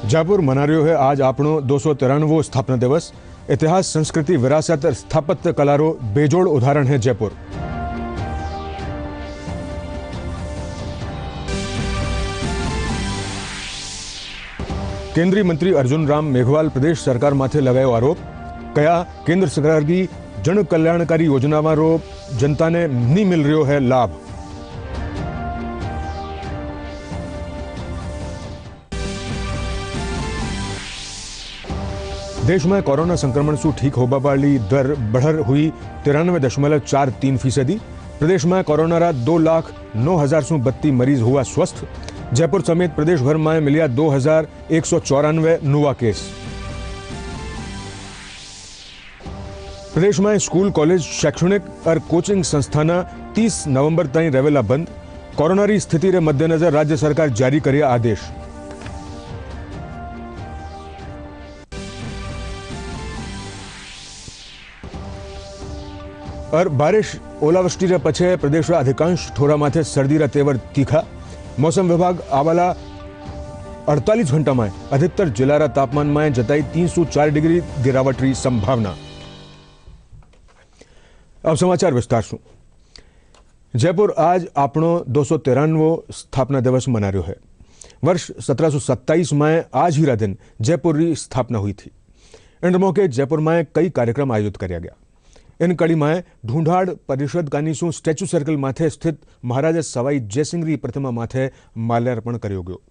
जयपुर मना रह्यो है आज आपणो 293वो स्थापना दिवस। इतिहास, संस्कृति, विरासत, स्थापत्य कलारो बेजोड़ उदाहरण है जयपुर। केंद्रीय मंत्री अर्जुन राम मेघवाल प्रदेश सरकार माथे लगायो आरोप। कया केंद्र सरकार की जन कल्याणकारी योजनावारो जनता ने नहीं मिल रह्यो है लाभ। देश में कोरोना संक्रमण से ठीक होबा वाली दर बढ़र हुई 93.43%। प्रदेश में कोरोना रा 2,09,032 मरीज हुआ स्वस्थ। जयपुर समेत प्रदेश भर में मिलिया 2,194 नुआ केस। प्रदेश में स्कूल, कॉलेज, शैक्षणिक और कोचिंग संस्थान 30 नवंबर तक रहेला बंद। कोरोना री स्थिति रे मद्देनजर राज्य सरकार जारी करिया आदेश। और बारिश, ओलावृष्टि रे पछे प्रदेश रा अधिकांश ठोरा माथे सर्दी रा तेवर तीखा। मौसम विभाग आवाला 48 घंटा में अधिकतर जिला रा तापमान में जताई 304 डिग्री गिरावट री संभावना। अब समाचार विस्तार से। जयपुर आज आपणो 293वो स्थापना दिवस मना रह्यो है। वर्ष 1727 में आज ही रा दिन जयपुर की स्थापना हुई थी। इन मौके जयपुर में कई कार्यक्रम आयोजित किया गया। इन कड़ी में ढूंढाड़ परिषद कानीसु स्टेच्यू सर्कल माथे स्थित महाराजा सवाई जयसिंह री प्रतिमा माथे माल्यार्पण कर्यो गयो।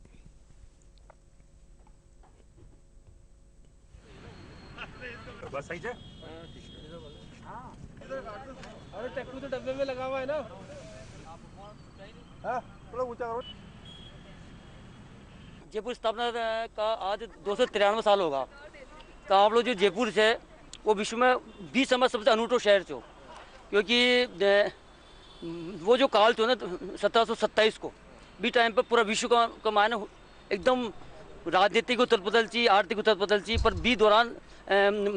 जयपुर स्थापना का आज 293 साल होगा। तो आप लोग जो जयपुर से वो विश्व में 20 समय सबसे अनूठो शहर थो, क्योंकि वो जो काल थो ना 1727 को भी टाइम पर पूरा विश्व का मायने एकदम राजनीतिक उथल पुथल ची, आर्थिक उथल पुथल ची, पर बी दौरान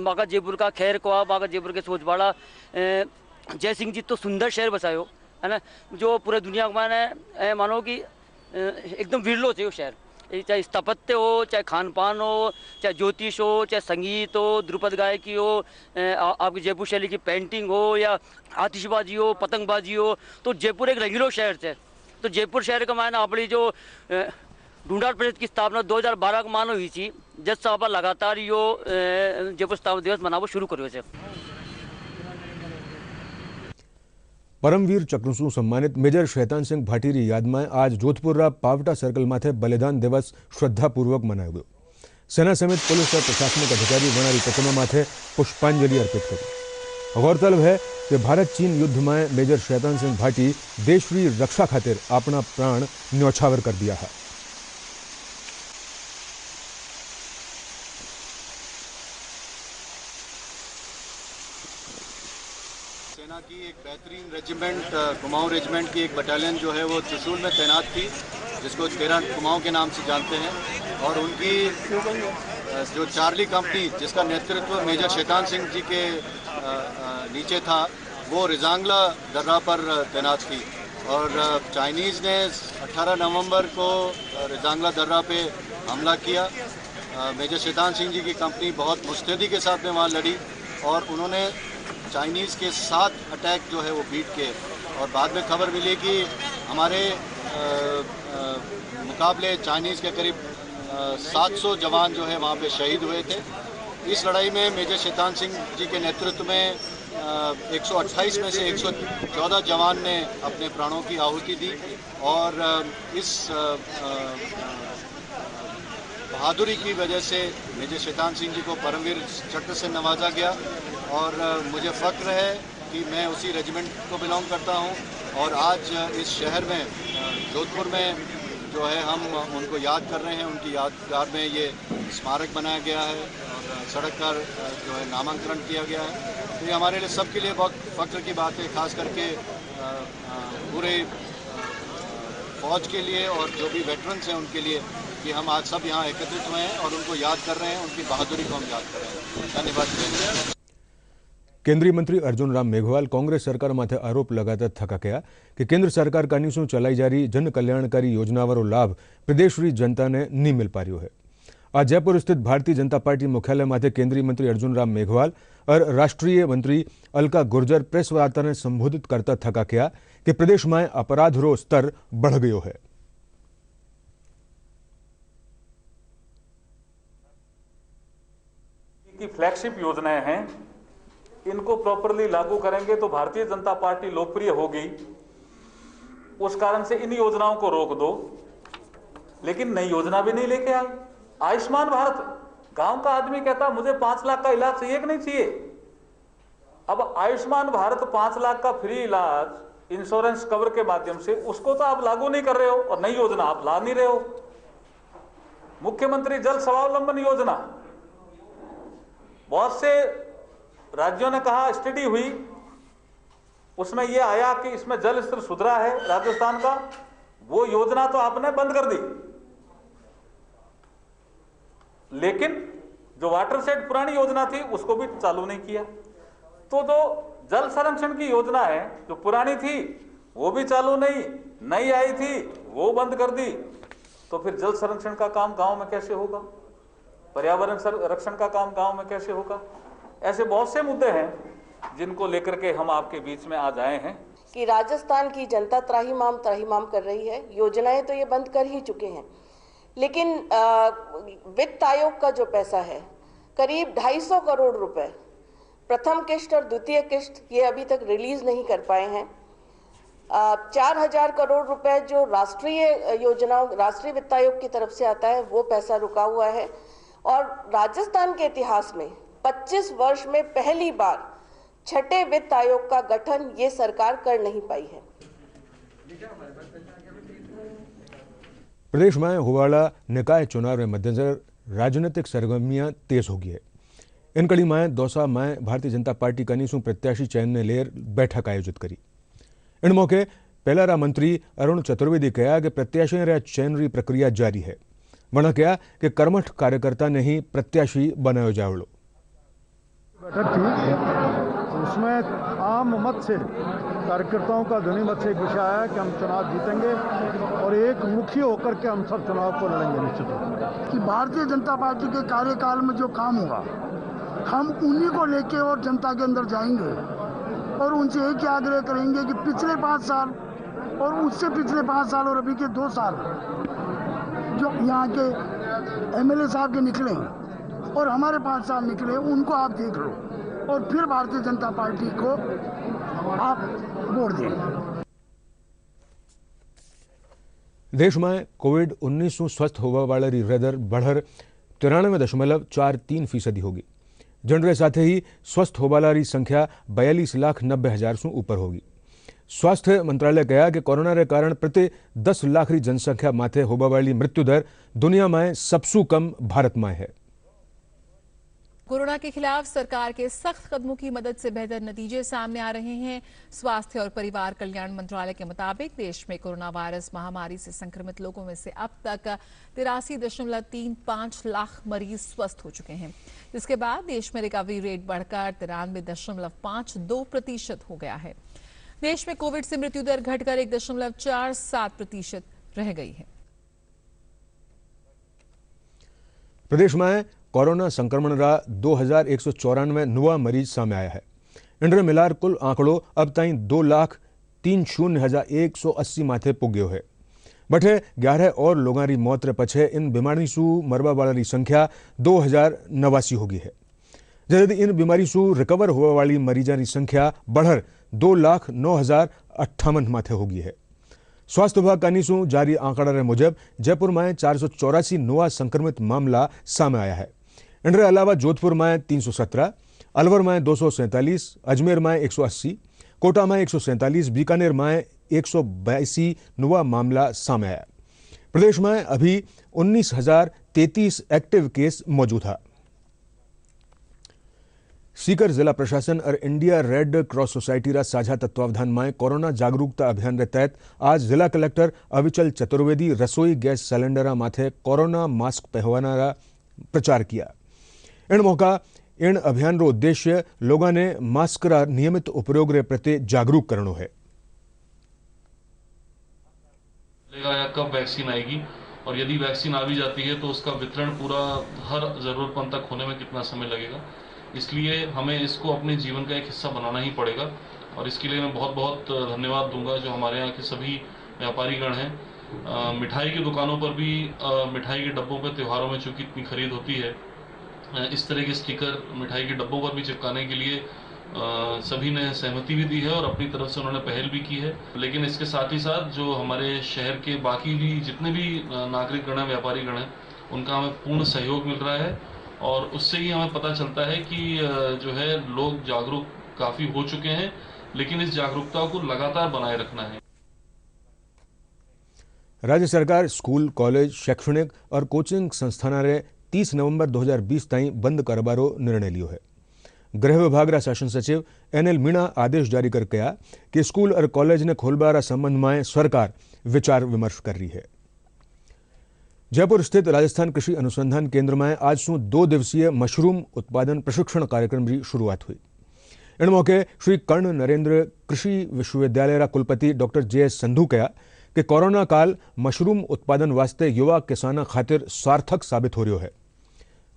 बागा जयपुर का खैर को बागा जयपुर के सोचवाड़ा जय सिंह जी तो सुंदर शहर बसायो है ना, जो पूरे दुनिया को माने मानो कि एकदम विरलो थे वो शहर। चाहे स्थापत्य हो, चाहे खान पान हो, चाहे ज्योतिष हो, चाहे संगीत हो, ध्रुपद गायकी हो, आपकी जयपुर शैली की पेंटिंग हो, या आतिशबाजी हो, पतंगबाजी हो, तो जयपुर एक रंगीलो शहर है। तो जयपुर शहर का मायना अपनी जो ढूंढाड़ परिषद की स्थापना 2012 को मानो हुई थी, जब से आप लगातार यो जयपुर स्थापना दिवस मनावो शुरू करो से। परमवीर चक्र से सम्मानित मेजर शैतान सिंह भाटी की याद में आज जोधपुर रा पावटा सर्कल माथे बलिदान दिवस श्रद्धापूर्वक मनायो गयो। सेना समेत पुलिस और प्रशासनिक अधिकारी वनारी प्रतिमा माथे पुष्पांजलि अर्पित करी। गौरतलब है कि भारत चीन युद्ध में मेजर शैतान सिंह भाटी देश की रक्षा खातिर अपना प्राण न्यौछावर कर दिया है। सेना की एक बेहतरीन रेजिमेंट कुमाऊं रेजिमेंट की एक बटालियन जो है वो त्रिशूल में तैनात थी, जिसको 13 कुमाऊं के नाम से जानते हैं। और उनकी जो चार्ली कंपनी जिसका नेतृत्व मेजर शैतान सिंह जी के नीचे था, वो रिजांगला दर्रा पर तैनात थी। और चाइनीज़ ने 18 नवंबर को रिजांगला दर्रा पे हमला किया। मेजर शैतान सिंह जी की कंपनी बहुत मुस्तैदी के साथ में वहाँ लड़ी और उन्होंने चाइनीज़ के 7 अटैक जो है वो बीट किए। और बाद में खबर मिली कि हमारे मुकाबले चाइनीज़ के करीब 700 जवान जो है वहाँ पे शहीद हुए थे। इस लड़ाई में मेजर शैतान सिंह जी के नेतृत्व में 128 में से 114 जवान ने अपने प्राणों की आहुति दी। और इस बहादुरी की वजह से मेजर शैतान सिंह जी को परमवीर चक्र से नवाजा गया। और मुझे फ़ख्र है कि मैं उसी रेजिमेंट को बिलोंग करता हूं। और आज इस शहर में जोधपुर में जो है हम उनको याद कर रहे हैं। उनकी यादगार में ये स्मारक बनाया गया है और सड़क का जो है नामांकन किया गया है। तो ये हमारे लिए सबके लिए बहुत फ़ख्र की बात है, ख़ास करके पूरे फौज के लिए और जो भी वेटरन्स हैं उनके लिए, कि हम आज सब यहाँ एकत्रित हुए हैं और उनको याद कर रहे हैं, उनकी बहादुरी को हम याद कर रहे हैं। धन्यवाद। केंद्रीय मंत्री अर्जुन राम मेघवाल कांग्रेस सरकार माथे आरोप लगाता थका कहा कि केंद्र सरकार कानीसु चलाई जा रही जन कल्याणकारी योजनावारो लाभ प्रदेश की जनता ने नहीं मिल पा रह्यो है। आज जयपुर स्थित भारतीय जनता पार्टी मुख्यालय माथे केंद्रीय मंत्री अर्जुन राम मेघवाल और राष्ट्रीय मंत्री अलका गुर्जर प्रेस वार्ता ने संबोधित करता थका किया कि प्रदेश में अपराध रो स्तर बढ़ गयो है। की फ्लैगशिप योजनाएं हैं, इनको प्रॉपरली लागू करेंगे तो भारतीय जनता पार्टी लोकप्रिय होगी। उस कारण से इन योजनाओं को रोक दो, लेकिन नई योजना भी नहीं लेके आए। आयुष्मान भारत, गांव का आदमी कहता मुझे 5 लाख का इलाज चाहिए कि नहीं चाहिए। अब आयुष्मान भारत 5 लाख का फ्री इलाज इंश्योरेंस कवर के माध्यम से, उसको तो आप लागू नहीं कर रहे हो और नई योजना आप ला नहीं रहे हो। मुख्यमंत्री जल स्वावलंबन योजना, बहुत से राज्यों ने कहा, स्टडी हुई, उसमें यह आया कि इसमें जल स्तर सुधरा है राजस्थान का, वो योजना तो आपने बंद कर दी। लेकिन जो वाटर सेट पुरानी योजना थी उसको भी चालू नहीं किया। तो जो जल संरक्षण की योजना है जो पुरानी थी वो भी चालू नहीं, नई आई थी वो बंद कर दी। तो फिर जल संरक्षण का काम गांव में कैसे होगा, पर्यावरण संरक्षण का काम गांव में कैसे होगा। ऐसे बहुत से मुद्दे हैं जिनको लेकर के हम आपके बीच में आज आए हैं। कि राजस्थान की जनता त्राहिमाम कर रही है। योजनाएं तो ये बंद कर ही चुके हैं, लेकिन वित्त आयोग का जो पैसा है करीब 250 करोड़ रुपए, प्रथम किश्त और द्वितीय किश्त ये अभी तक रिलीज नहीं कर पाए हैं। 4000 करोड़ रुपए जो राष्ट्रीय वित्त आयोग की तरफ से आता है वो पैसा रुका हुआ है। और राजस्थान के इतिहास में 25 वर्ष में पहली बार छठे वित्त आयोग का गठन ये सरकार कर नहीं पाई है। प्रदेश में होवाला निकाय चुनाव के मद्देनजर राजनीतिक सरगर्मियां तेज हो गई है। इन कड़ी में दौसा में भारतीय जनता पार्टी कनीसू प्रत्याशी चयन ने लेर बैठक आयोजित करी। इन मौके पहला मंत्री अरुण चतुर्वेदी कहा कि प्रत्याशी रा चयन री प्रक्रिया जारी है। वना कहा कि कर्मठ कार्यकर्ता ने ही प्रत्याशी बनायो जावड़ो। बैठक थी, उसमें आम मत से कार्यकर्ताओं का ध्वनि मत से एक विषय आया कि हम चुनाव जीतेंगे और एक मुखी होकर के हम सब चुनाव को लड़ेंगे। निश्चित रूप कि भारतीय जनता पार्टी के कार्यकाल में जो काम होगा हम उन्हीं को लेके और जनता के अंदर जाएंगे और उनसे एक ही आग्रह करेंगे कि पिछले 5 साल और उससे पिछले 5 साल और अभी के 2 साल जो यहाँ के एमएलए साहब के निकले हैं और हमारे 5 साल निकले, उनको आप देख लो और फिर भारतीय जनता पार्टी को आप वोट दें। देश में कोविड-19 स्वस्थ होने वाला दर बढ़कर 93.43% होगी। जनरे साथ ही स्वस्थ होने संख्या 42,90,000 से ऊपर होगी। स्वास्थ्य मंत्रालय कहा कि कोरोना के कारण प्रति 10 लाख री जनसंख्या माथे होने वाली मृत्यु दर दुनिया में सबसे कम भारत में है। कोरोना के खिलाफ सरकार के सख्त कदमों की मदद से बेहतर नतीजे सामने आ रहे हैं। स्वास्थ्य और परिवार कल्याण मंत्रालय के मुताबिक देश में कोरोना वायरस महामारी से संक्रमित लोगों में से अब तक 83.35 लाख मरीज स्वस्थ हो चुके हैं, जिसके बाद देश में रिकवरी रेट बढ़कर 93.52% हो गया है। देश में कोविड से मृत्यु दर घटकर 1.47% रह गई है। प्रदेश में कोरोना संक्रमण का 2194 नवा मरीज सामने आया है। इनरे मिलार कुल आंकड़ो अब ताईं 2,03,0180 माथे पुग्यो है। बठे 11 और लोगों की मौत रे पछे इन बीमारी सु मरवा वाली संख्या 2089 होगी है, जबकि इन बीमारी सु रिकवर होने वाली मरीजों की संख्या बढ़कर 2,09,058 माथे होगी है। स्वास्थ्य विभाग का नीसू जारी आंकड़ा मुजब जयपुर में 484 नवा संक्रमित मामला सामने आया है। इनके अलावा जोधपुर में 317, अलवर में 247, अजमेर में 180, कोटा में 147, बीकानेर में 182 नवा मामला सामने आया। प्रदेश में अभी 19,033 एक्टिव केस मौजूद है। सीकर जिला प्रशासन और इंडिया रेड क्रॉस सोसाइटी रा साझा तत्वावधान में कोरोना जागरूकता अभियान के तहत आज जिला कलेक्टर अविचल चतुर्वेदी रसोई गैस सिलेंडर माथे कोरोना मास्क पहनवाना प्रचार किया। इन मौका इन अभियान रो उद्देश्य लोगों ने मास्क रा नियमित उपयोग रे प्रति जागरूक करनो है। कब वैक्सीन आएगी और यदि वैक्सीन आ भी जाती है तो उसका वितरण पूरा हर ज़रूरतमंद तक होने में कितना समय लगेगा। इसलिए हमें इसको अपने जीवन का एक हिस्सा बनाना ही पड़ेगा और इसके लिए मैं बहुत बहुत धन्यवाद दूंगा जो हमारे यहाँ के सभी व्यापारीगण हैं। मिठाई की दुकानों पर भी मिठाई के डब्बों पर त्योहारों में चूँकि इतनी खरीद होती है, इस तरह के स्टिकर मिठाई के डब्बों पर भी चिपकाने के लिए सभी ने सहमति भी दी है और अपनी तरफ से उन्होंने पहल भी की है। लेकिन इसके साथ ही साथ जो हमारे शहर के बाकी भी जितने भी नागरिक गण हैं, व्यापारी गण हैं, उनका हमें पूर्ण सहयोग मिल रहा है और उससे ही हमें पता चलता है कि जो है लोग जागरूक काफ़ी हो चुके हैं, लेकिन इस जागरूकता को लगातार बनाए रखना है। राज्य सरकार स्कूल, कॉलेज, शैक्षणिक और कोचिंग संस्थान 30 नवंबर 2020 ताईं बंद करवारो निर्णय लियो है। गृह विभाग शासन सचिव NL मीणा आदेश जारी कर कहा कि स्कूल और कॉलेज ने खोलवा संबंध में सरकार विचार विमर्श कर रही है। जयपुर स्थित राजस्थान कृषि अनुसंधान केंद्र में आज से 2 दिवसीय मशरूम उत्पादन प्रशिक्षण कार्यक्रम की शुरुआत हुई। इन मौके श्री कर्ण नरेंद्र कृषि विश्वविद्यालय कुलपति डॉक्टर JS संधू कहा कि कोरोना काल मशरूम उत्पादन वास्ते युवा किसाना खातिर सार्थक साबित हो रहा है।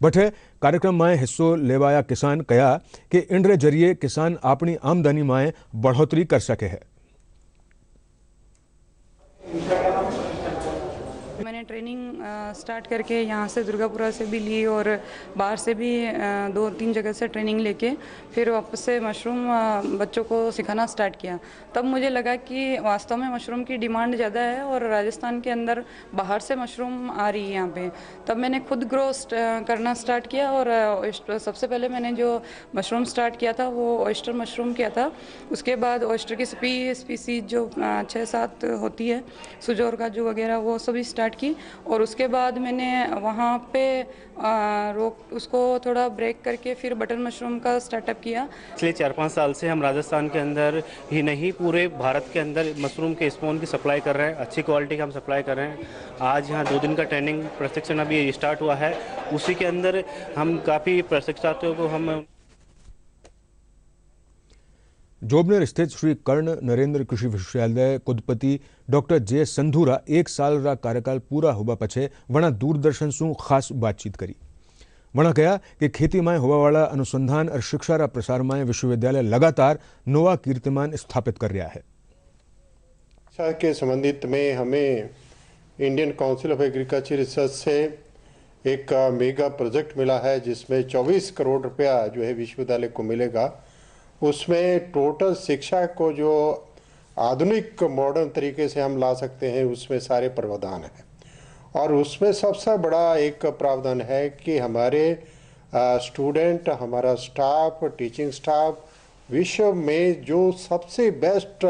बठे कार्यक्रम में हिस्सो लेवाया किसान कहा कि इनरे जरिए किसान अपनी आमदनी में बढ़ोतरी कर सके है। मैंने ट्रेनिंग स्टार्ट करके यहाँ से दुर्गापुरा से भी ली और बाहर से भी 2-3 जगह से ट्रेनिंग लेके फिर वापस से मशरूम बच्चों को सिखाना स्टार्ट किया। तब मुझे लगा कि वास्तव में मशरूम की डिमांड ज़्यादा है और राजस्थान के अंदर बाहर से मशरूम आ रही है यहाँ पे। तब मैंने खुद ग्रो करना स्टार्ट किया और सबसे पहले मैंने जो मशरूम स्टार्ट किया था वो ऑयस्टर मशरूम किया था। उसके बाद ऑयस्टर की स्पीसीज जो 6-7 होती है, सुजोर काजू वगैरह, वो सभी स्टार्ट की और उसके बाद मैंने वहाँ पे उसको थोड़ा ब्रेक करके फिर बटन मशरूम का स्टार्टअप किया। पिछले 4-5 साल से हम राजस्थान के अंदर ही नहीं पूरे भारत के अंदर मशरूम के स्पून की सप्लाई कर रहे हैं। अच्छी क्वालिटी का हम सप्लाई कर रहे हैं। आज यहाँ 2 दिन का ट्रेनिंग प्रशिक्षण अभी स्टार्ट हुआ है। उसी के अंदर हम काफ़ी प्रशिक्षार्थियों को हम जोबनेर स्थित श्री कर्ण नरेंद्र कृषि विश्वविद्यालय कुलपति डॉक्टर JS संधूरा 1 साल रा कार्यकाल पूरा होवा पछे वणा दूरदर्शन सु खास बातचीत करी। वणा कहा कि खेती में होवा वाला अनुसंधान और शिक्षा रा प्रसार में विश्वविद्यालय लगातार नवा कीर्तिमान स्थापित कर रहा है। शिक्षा के संबंधित में हमें Indian council of agriculture research से एक मेगा प्रोजेक्ट मिला है जिसमें 24 करोड़ रुपया जो है विश्वविद्यालय को मिलेगा। उसमें टोटल शिक्षा को जो आधुनिक मॉडर्न तरीके से हम ला सकते हैं उसमें सारे प्रावधान हैं और उसमें सबसे बड़ा एक प्रावधान है कि हमारे स्टूडेंट, हमारा स्टाफ, टीचिंग स्टाफ विश्व में जो सबसे बेस्ट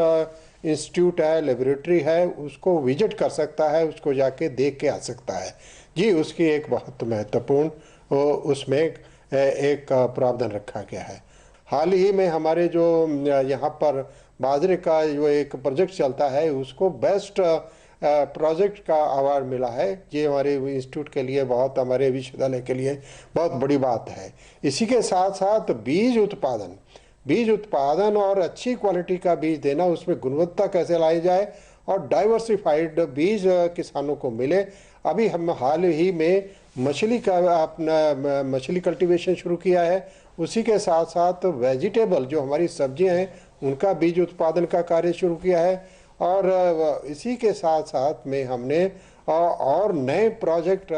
इंस्टीट्यूट है, लेबोरेटरी है, उसको विजिट कर सकता है, उसको जाके देख के आ सकता है। जी, उसकी एक बहुत महत्वपूर्ण उसमें एक प्रावधान रखा गया है। हाल ही में हमारे जो यहाँ पर बाजरे का जो एक प्रोजेक्ट चलता है उसको बेस्ट प्रोजेक्ट का अवार्ड मिला है। ये हमारे इंस्टीट्यूट के लिए बहुत, हमारे विश्वविद्यालय के लिए बहुत बड़ी बात है। इसी के साथ साथ बीज उत्पादन और अच्छी क्वालिटी का बीज देना, उसमें गुणवत्ता कैसे लाई जाए और डाइवर्सिफाइड बीज किसानों को मिले। अभी हम हाल ही में मछली कल्टीवेशन शुरू किया है। उसी के साथ साथ वेजिटेबल जो हमारी सब्जियां हैं उनका बीज उत्पादन का कार्य शुरू किया है और इसी के साथ साथ में हमने और नए प्रोजेक्ट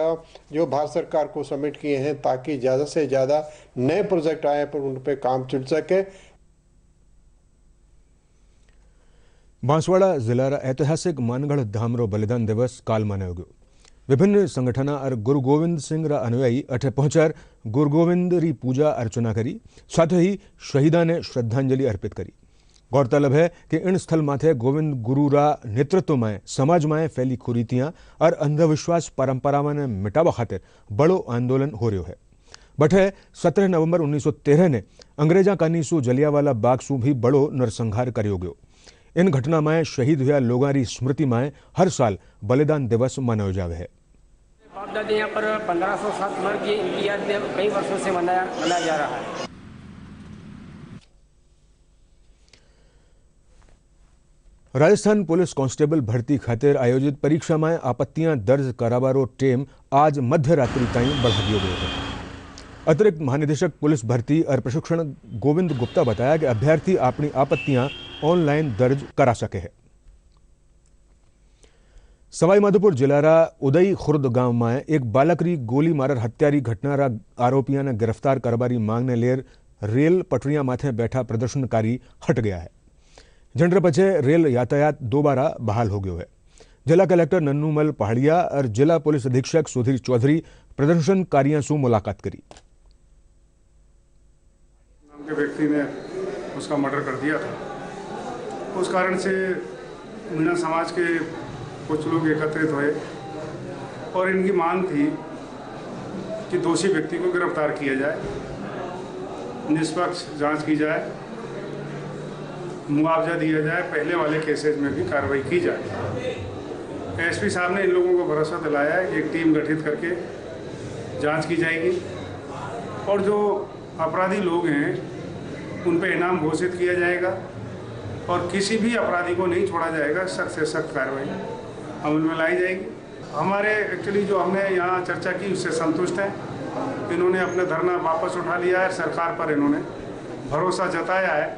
जो भारत सरकार को सबमिट किए हैं ताकि ज़्यादा से ज़्यादा नए प्रोजेक्ट आए पर उन पर काम चल सके। बांसवाड़ा जिला ऐतिहासिक मानगढ़ धामरो बलिदान दिवस काल मनायो गयो। विभिन्न संगठन और गुरु गोविंद सिंह रा अनुयायी अठे पहुंचर गुरु गोविंद री पूजा अर्चना करी, साथ ही शहीदा ने श्रद्धांजलि अर्पित करी। गौरतलब है कि इन स्थल माथे गोविंद गुरु रा नेतृत्व में समाज में फैली कुरीतियां और अंधविश्वास परंपरा ने मिटावा खातिर बड़ो आंदोलन हो रहा है। बठे 17 नवंबर 1913 ने अंग्रेजा कानीसु जलियावाला बाग सु भी बड़ो नरसंहार कर्यो गयो। इन घटना में शहीद हुआ लोगों की स्मृति में हर साल बलिदान दिवस मनाया जावे है। बाप दादा यहाँ पर 1507 मर गए, इनकी याद में कई वर्षों से मनाया जा रहा है। રાજસ્થાન પોલીસ કોન્સ્ટેબલ ભરતી ખાતે આયોજિત પરીક્ષામાં આપત્તિयां દર્જ કરાવવાનો ટેમ આજ મધ્યરાત્રિ તાईं बढ़ादियो गयो है। अतिरिक्त महानिदेशक पुलिस भर्ती और प्रशिक्षण गोविंद गुप्ता बताया कि अभ्यर्थी अपनी आपत्तियां ऑनलाइन दर्ज करा सके है। सवाईमाधोपुर जिल्लारा उदय खुर्द गांव में एक बालकरी गोली मार हत्यारी घटनारा आरोपियों ने गिरफ्तार करवानी मांग ने लेर रेल पटरिया माथे बैठा प्रदर्शनकारी हट गया है। झंडे पछे रेल यातायात दोबारा बहाल हो गयो है। जिला कलेक्टर नन्नूमल पहाड़िया और जिला पुलिस अधीक्षक सुधीर चौधरी प्रदर्शनकारियों से मुलाकात करी। नाम के व्यक्ति ने उसका मर्डर कर दिया था। उस कारण से मीणा समाज के कुछ लोग एकत्रित हुए और इनकी मांग थी कि दोषी व्यक्ति को गिरफ्तार किया जाए, निष्पक्ष जांच की जाए, मुआवजा दिया जाए, पहले वाले केसेस में भी कार्रवाई की जाए। एसपी साहब ने इन लोगों को भरोसा दिलाया है कि एक टीम गठित करके जांच की जाएगी और जो अपराधी लोग हैं उन पर इनाम घोषित किया जाएगा और किसी भी अपराधी को नहीं छोड़ा जाएगा। सख्त से सख्त कार्रवाई अमल में लाई जाएगी। हमारे एक्चुअली जो हमने यहाँ चर्चा की उससे संतुष्ट हैं। इन्होंने अपना धरना वापस उठा लिया है। सरकार पर इन्होंने भरोसा जताया है।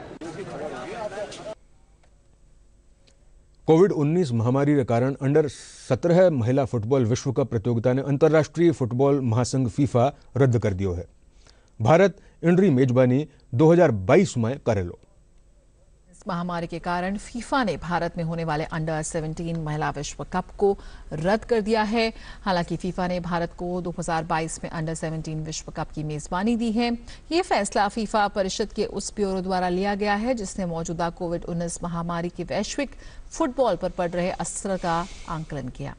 कोविड-19 महामारी के कारण अंडर 17 महिला फुटबॉल विश्व कप प्रतियोगिता ने अंतर्राष्ट्रीय फुटबॉल महासंघ फीफा रद्द कर दियो है। भारत इनरी मेजबानी 2022 में करेलो। इस महामारी के कारण फीफा ने भारत में होने वाले अंडर 17 महिला विश्व कप को रद्द कर दिया है। हालांकि फीफा ने भारत को 2022 में अंडर 17 विश्व कप की मेजबानी दी है। ये फैसला फीफा परिषद के उस ब्यूरो द्वारा लिया गया है जिसने मौजूदा कोविड-19 महामारी के वैश्विक फुटबॉल पर पड़ रहे असर का आंकलन किया।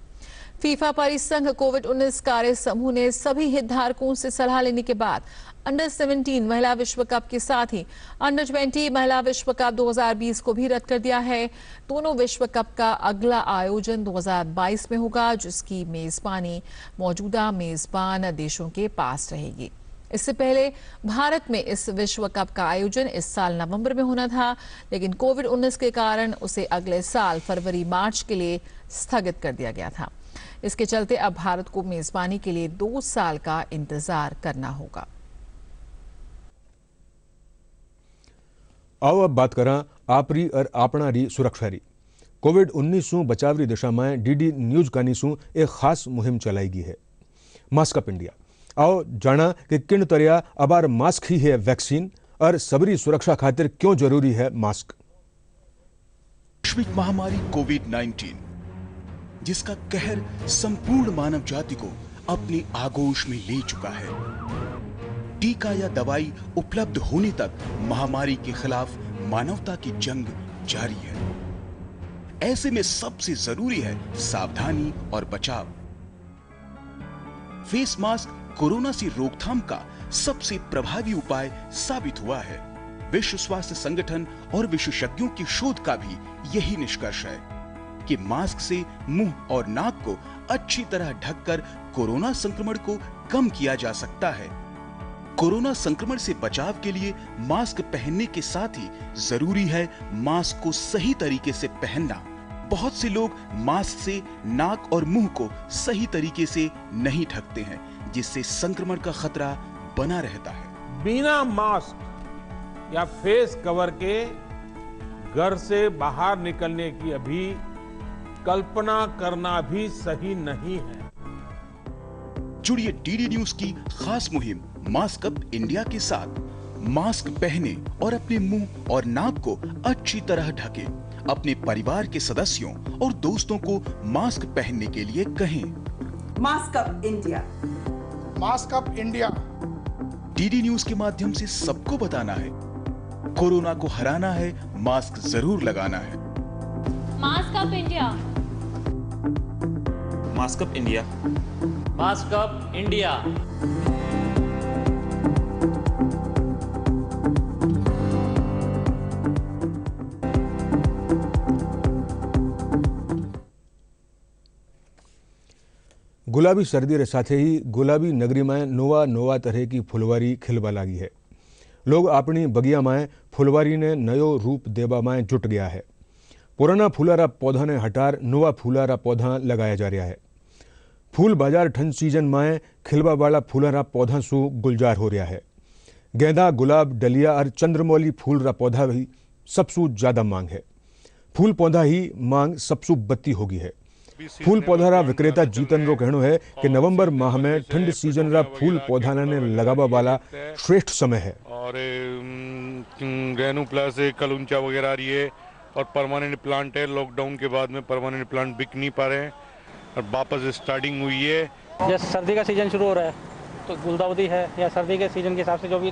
फीफा परिसंघ कोविड-19 कार्य समूह ने सभी हितधारकों से सलाह लेने के बाद अंडर 17 महिला विश्व कप के साथ ही अंडर 20 महिला विश्व कप 2020 को भी रद्द कर दिया है। दोनों विश्व कप का अगला आयोजन 2022 में होगा, जिसकी मेजबानी मौजूदा मेजबान देशों के पास रहेगी। इससे पहले भारत में इस विश्व कप का आयोजन इस साल नवंबर में होना था, लेकिन कोविड-19 के कारण उसे अगले साल फरवरी-मार्च के लिए स्थगित कर दिया गया था। इसके चलते अब भारत को मेजबानी के लिए 2 साल का इंतजार करना होगा। आओ अब बात करा आपरी और आपणारी सुरक्षारी। कोविड-19 से बचावरी दिशा में डीडी न्यूज कानी सु एक खास मुहिम चलाई गई है, मास्क अप इंडिया। आओ जाना कि किन तरह अबार मास्क ही है वैक्सीन और सबरी सुरक्षा खातिर क्यों जरूरी है मास्क। वैश्विक महामारी कोविड-19 जिसका कहर संपूर्ण मानव जाति को अपनी आगोश में ले चुका है। टीका या दवाई उपलब्ध होने तक महामारी के खिलाफ मानवता की जंग जारी है। ऐसे में सबसे जरूरी है सावधानी और बचाव। फेस मास्क कोरोना से रोकथाम का सबसे प्रभावी उपाय साबित हुआ है। विश्व स्वास्थ्य संगठन और विशेषज्ञों की शोध का भी यही निष्कर्ष है कि मास्क से मुंह और नाक को अच्छी तरह ढककर कोरोना संक्रमण को कम किया जा सकता है। कोरोना संक्रमण से बचाव के लिए मास्क पहनने के साथ ही जरूरी है मास्क को सही तरीके से पहनना। बहुत से लोग मास्क से नाक और मुंह को सही तरीके से नहीं ढकते हैं, जिससे संक्रमण का खतरा बना रहता है। बिना मास्क या फेस कवर के घर से बाहर निकलने की अभी कल्पना करना भी सही नहीं है। जुड़िए डीडी न्यूज की खास मुहिम मास्क अप इंडिया के साथ। मास्क पहने और अपने मुंह और नाक को अच्छी तरह ढकें। अपने परिवार के सदस्यों और दोस्तों को मास्क पहनने के लिए कहें। Mask up India, mask up India. DD news के माध्यम से सबको बताना है, कोरोना को हराना है, मास्क जरूर लगाना है। Mask up India, mask up India, mask up India. गुलाबी सर्दी रे साथे ही गुलाबी नगरी में नोवा नोवा तरह की फुलवारी खिलवा लगी है। लोग अपनी बगिया में फुलवारी ने नयो रूप देवा में जुट गया है। पुराना फूलारा पौधा ने हटार नवा फूलारा पौधा लगाया जा रहा है। फूल बाजार ठंड सीजन में खिलवा वाला फूलारा पौधा सु गुलजार हो रहा है। गेंदा, गुलाब, डलिया और चंद्रमौली फूल रा पौधा भी सबसु ज्यादा मांग है। फूल पौधा ही मांग सबसु बत्ती होगी है। फूल पौधा रा विक्रेता जीतन रो कहनो है कि नवंबर माह में ठंड सीजन रा फूल पौधा ने लगावा वाला श्रेष्ठ समय है। और रेनू प्लस कलुंचा वगैरह आ रही है और परमानेंट प्लांट है। लॉकडाउन के बाद में परमानेंट प्लांट बिक नहीं पा रहे हैं और वापस स्टार्टिंग हुई है। जैसे सर्दी का सीजन शुरू हो रहा है तो गुलदाउदी है या सर्दी के सीजन के हिसाब से जो भी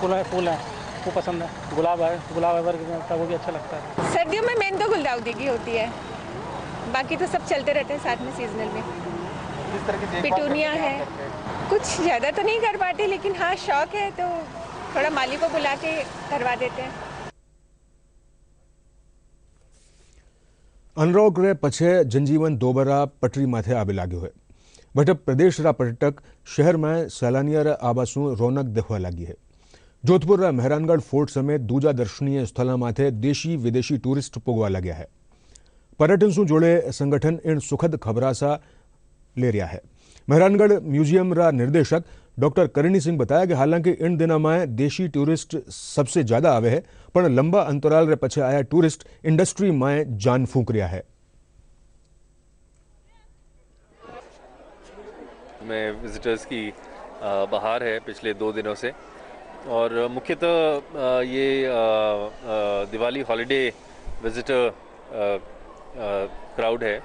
फूल है वो पसंद है। गुलाब है, गुलाब है, वो भी अच्छा लगता है। सर्दियों में मेन तो गुलदाउदी की होती है, बाकी तो सब चलते रहते हैं साथ में सीजनल में। पिटूनिया है, कुछ ज़्यादा तो नहीं कर पाते लेकिन हाँ शौक है तो थोड़ा माली को बुला के करवा देते हैं। अनलॉक रे पछे जनजीवन दोबारा पटरी माथे आवे लाग्यो है। बट प्रदेश रा पर्यटक शहर में सैलानिया रा आवासों रौनक देखवा लगी है। जोधपुर रा मेहरानगढ़ फोर्ट समेत दूजा दर्शनीय स्थल माथे देशी विदेशी टूरिस्ट पुगवा लग्या है। पर्यटन से जोड़े संगठन इन सुखद खबरासा ले रहा है। मेहरानगढ़ म्यूजियम रा निर्देशक डॉक्टर करिणी सिंह बताया कि हालांकि इन दिनों में देशी टूरिस्ट सबसे ज्यादा आवे है, पर लंबा अंतराल रे पछे आया टूरिस्ट इंडस्ट्री में जान फूंक रहा है। में विजिटर्स की बहार है पिछले 2 दिनों से और मुख्यतः ये दिवाली हॉलिडे विजिटर क्राउड है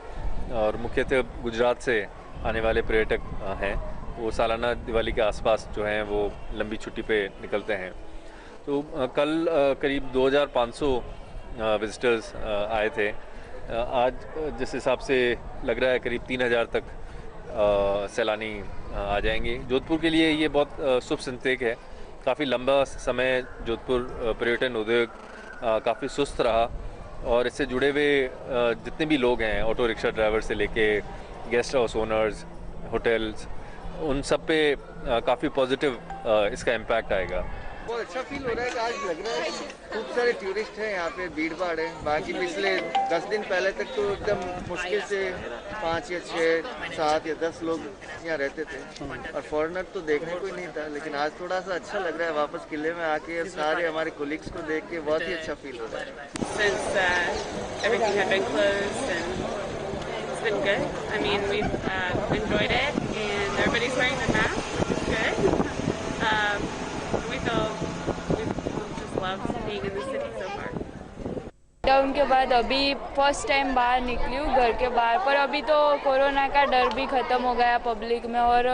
और मुख्यतः गुजरात से आने वाले पर्यटक हैं। वो सालाना दिवाली के आसपास जो हैं वो लंबी छुट्टी पे निकलते हैं। तो कल करीब 2500 विजिटर्स आए थे। आज जिस हिसाब से लग रहा है करीब 3000 तक सैलानी आ जाएंगे। जोधपुर के लिए ये बहुत शुभ संकेत है। काफ़ी लंबा समय जोधपुर पर्यटन उद्योग काफ़ी सुस्त रहा और इससे जुड़े हुए जितने भी लोग हैं, ऑटो रिक्शा ड्राइवर से लेके गेस्ट हाउस ओनर्स, होटल्स, उन सब पे काफ़ी पॉजिटिव इसका इम्पैक्ट आएगा। बहुत अच्छा फील हो रहा है कि आज लग रहा है खूब सारे टूरिस्ट हैं यहाँ पे, भीड़ भाड़ है। बाकी पिछले 10 दिन पहले तक तो एकदम मुश्किल से 5 या 6, 7 या 10 लोग यहाँ रहते थे और फॉरेनर तो देखने को ही नहीं था। लेकिन आज थोड़ा सा अच्छा लग रहा है वापस किले में आके सारे हमारे कोलिग्स को देख के बहुत ही अच्छा फील हो रहा है। लॉकडाउन के बाद अभी फर्स्ट टाइम बाहर निकली हूँ घर के बाहर, पर अभी तो कोरोना का डर भी ख़त्म हो गया पब्लिक में और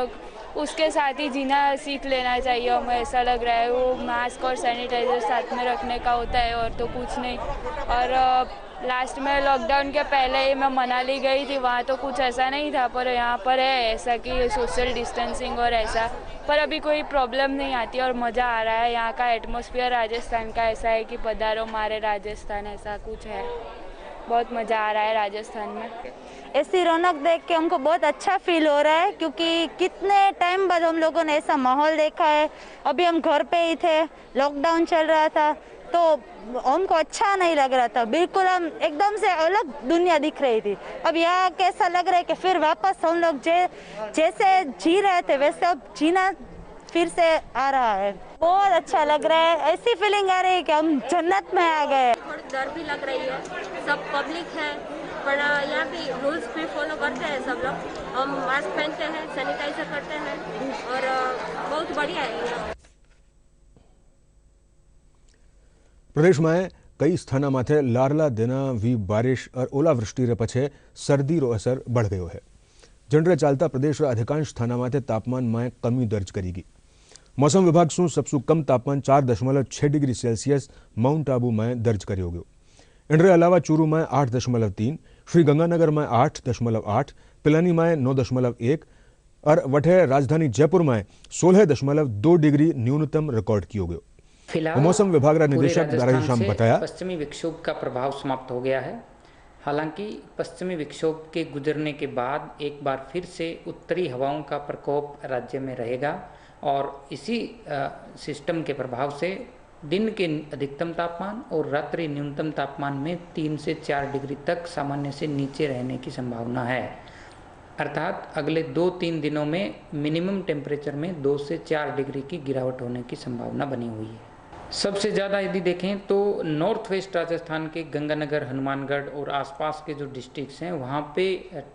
उसके साथ ही जीना सीख लेना चाहिए। हमें ऐसा लग रहा है वो मास्क और सैनिटाइजर साथ में रखने का होता है और तो कुछ नहीं। और लास्ट में लॉकडाउन के पहले ही मैं मनाली गई थी, वहाँ तो कुछ ऐसा नहीं था, पर यहाँ पर है ऐसा कि सोशल डिस्टेंसिंग और ऐसा, पर अभी कोई प्रॉब्लम नहीं आती और मज़ा आ रहा है। यहाँ का एटमॉस्फेयर राजस्थान का ऐसा है कि पधारो मारे राजस्थान, ऐसा कुछ है। बहुत मज़ा आ रहा है राजस्थान में। ऐसी रौनक देख के हमको बहुत अच्छा फील हो रहा है क्योंकि कितने टाइम बाद हम लोगों ने ऐसा माहौल देखा है। अभी हम घर पे ही थे, लॉकडाउन चल रहा था तो हमको अच्छा नहीं लग रहा था, बिल्कुल हम एकदम से अलग दुनिया दिख रही थी। अब यहाँ कैसा लग रहा है कि फिर वापस हम लोग जैसे जी रहे थे वैसे अब जीना फिर से आ रहा है। बहुत अच्छा लग रहा है, ऐसी फीलिंग आ रही है कि हम जन्नत में आ गए। थोड़ी डर भी लग रही है, सब पब्लिक है पर यहाँ पे रूल्स भी फॉलो करते हैं सब लोग। हम मास्क पहनते हैं, सैनिटाइजर करते हैं और बहुत बढ़िया है। प्रदेश में कई स्थानों माथे लारला देना वी बारिश और ओलावृष्टि रे पछे सर्दी रो असर बढ़ गयो है। जनरे चालता प्रदेश रा अधिकांश स्थानों माथे तापमान में कमी दर्ज करेगी। मौसम विभाग सु सबसु कम तापमान 4.6 डिग्री सेल्सियस माउंट आबू में दर्ज करो गयो। इनरे अलावा चूरू में 8.3, श्रीगंगानगर में 8.8, पिलानी में 9.1 और वठे राजधानी जयपुर में 16.2 डिग्री न्यूनतम रिकॉर्ड किया गयो। फिलहाल मौसम विभाग का निदेशक राजस्थान से बताया पश्चिमी विक्षोभ का प्रभाव समाप्त हो गया है। हालांकि पश्चिमी विक्षोभ के गुजरने के बाद एक बार फिर से उत्तरी हवाओं का प्रकोप राज्य में रहेगा और इसी सिस्टम के प्रभाव से दिन के अधिकतम तापमान और रात्रि न्यूनतम तापमान में 3 से 4 डिग्री तक सामान्य से नीचे रहने की संभावना है। अर्थात अगले 2-3 दिनों में मिनिमम टेम्परेचर में 2 से 4 डिग्री की गिरावट होने की संभावना बनी हुई है। सबसे ज़्यादा यदि देखें तो नॉर्थ वेस्ट राजस्थान के गंगानगर, हनुमानगढ़ और आसपास के जो डिस्ट्रिक्ट्स हैं वहाँ पे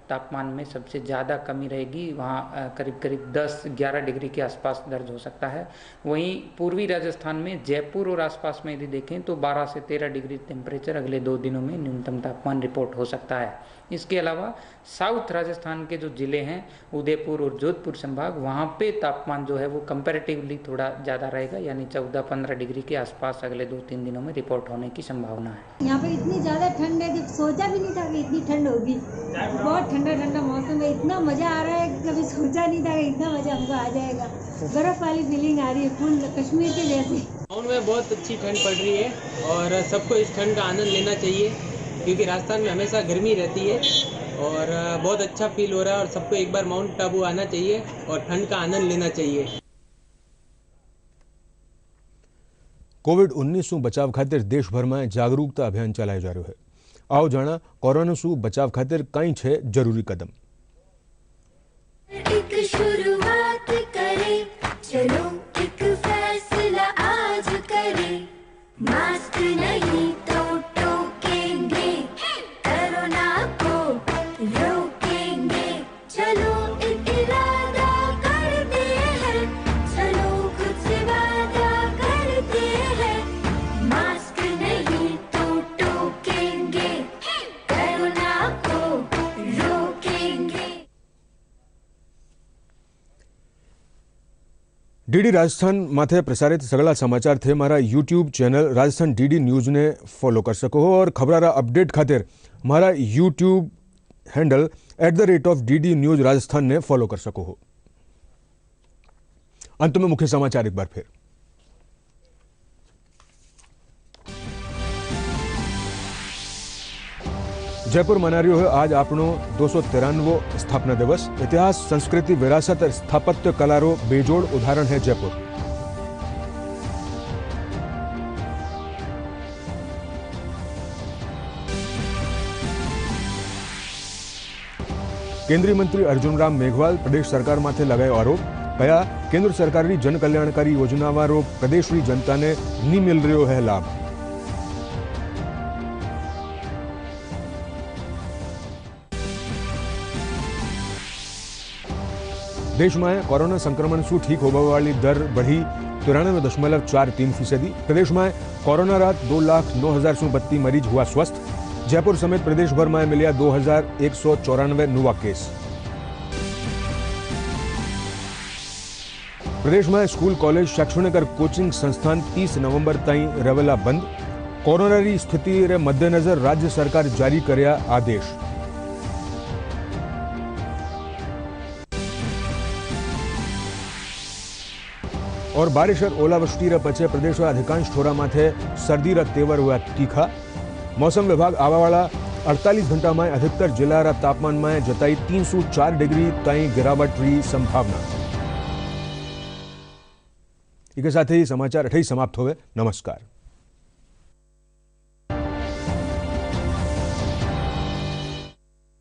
तापमान में सबसे ज़्यादा कमी रहेगी। वहाँ करीब करीब 10-11 डिग्री के आसपास दर्ज हो सकता है। वहीं पूर्वी राजस्थान में जयपुर और आसपास में यदि देखें तो 12 से 13 डिग्री टेम्परेचर अगले 2 दिनों में न्यूनतम तापमान रिपोर्ट हो सकता है। इसके अलावा साउथ राजस्थान के जो ज़िले हैं उदयपुर और जोधपुर संभाग, वहाँ पे तापमान जो है वो कंपैरेटिवली थोड़ा ज़्यादा रहेगा, यानी 14-15 डिग्री के आसपास अगले 2-3 दिनों में रिपोर्ट होने की संभावना है। यहाँ पे इतनी ज़्यादा ठंड है कि सोचा भी नहीं था कि इतनी ठंड होगी। बहुत ठंडा ठंडा मौसम है, इतना मज़ा आ रहा है कि कभी सोचा नहीं था कि इतना मज़ा हमको आ जाएगा। बर्फ़ वाली फीलिंग आ रही है, फुल कश्मीर के जैसे। टाउन में बहुत अच्छी ठंड पड़ रही है और सबको इस ठंड का आनंद लेना चाहिए, क्योंकि राजस्थान में हमेशा गर्मी रहती है और बहुत अच्छा फील हो रहा है और सबको एक बार माउंट आबू आना चाहिए और ठंड का आनंद लेना चाहिए। कोविड-19 बचाव खातिर देशभर में जागरूकता अभियान चलायो जा रह्यो है। आओ जाणा कोरोना सु बचाव खातिर कई छे जरूरी कदम। एक शुरुआत करें, चलो एक फैसला आज करें। मास्क नहीं तो टोकेंगे, कोरोना को रोकेंगे। चलो एक इरादा करते हैं, चलो खुद से वादा करते हैं। मास्क नहीं तो टोकेंगे, कोरोना को रोकेंगे। डीडी राजस्थान माथे प्रसारित सगला समाचार थे मारा YouTube channel Rajasthan DD news ने फॉलो कर सको हो और खबरारा अपडेट खातिर मारा YouTube handle @DD news Rajasthan ने फॉलो कर सको हो। अंत में मुख्य समाचार एक बार फिर। जयपुर मना रह्यो है आज आपनो 293वो स्थापना दिवस। इतिहास, संस्कृति, विरासत और स्थापत्य कलारो बेजोड़ उदाहरण है जयपुर। केंद्रीय मंत्री अर्जुन राम मेघवाल प्रदेश सरकार माथे लगायो आरोप। कया केंद्र सरकार की जन कल्याणकारी योजनावारो प्रदेश की जनता ने नहीं मिल रह्यो है लाभ। देश में कोरोना संक्रमण से ठीक होने वाली दर बढ़ी 93.43%। प्रदेश में कोरोना रात 2,09,032 मरीज हुआ स्वस्थ। जयपुर समेत प्रदेश भर में मिलिया 2,194 नवा केस। प्रदेश में स्कूल, कॉलेज, शैक्षणिक और कोचिंग संस्थान 30 नवंबर ताई रहेला बंद। कोरोना की स्थिति रे मद्देनजर राज्य सरकार जारी कर्या आदेश। और बारिश और ओलावृष्टि रे पछे प्रदेश अधिकांश ठोरा माथे सर्दी रा तेवर हुआ तीखा। मौसम विभाग आवावाला 48 घंटा में अधिकतर जिला रा तापमान में जताई 304 डिग्री ताई गिरावट री संभावना। इसके साथ ही समाचार अठई समाप्त हुए। नमस्कार।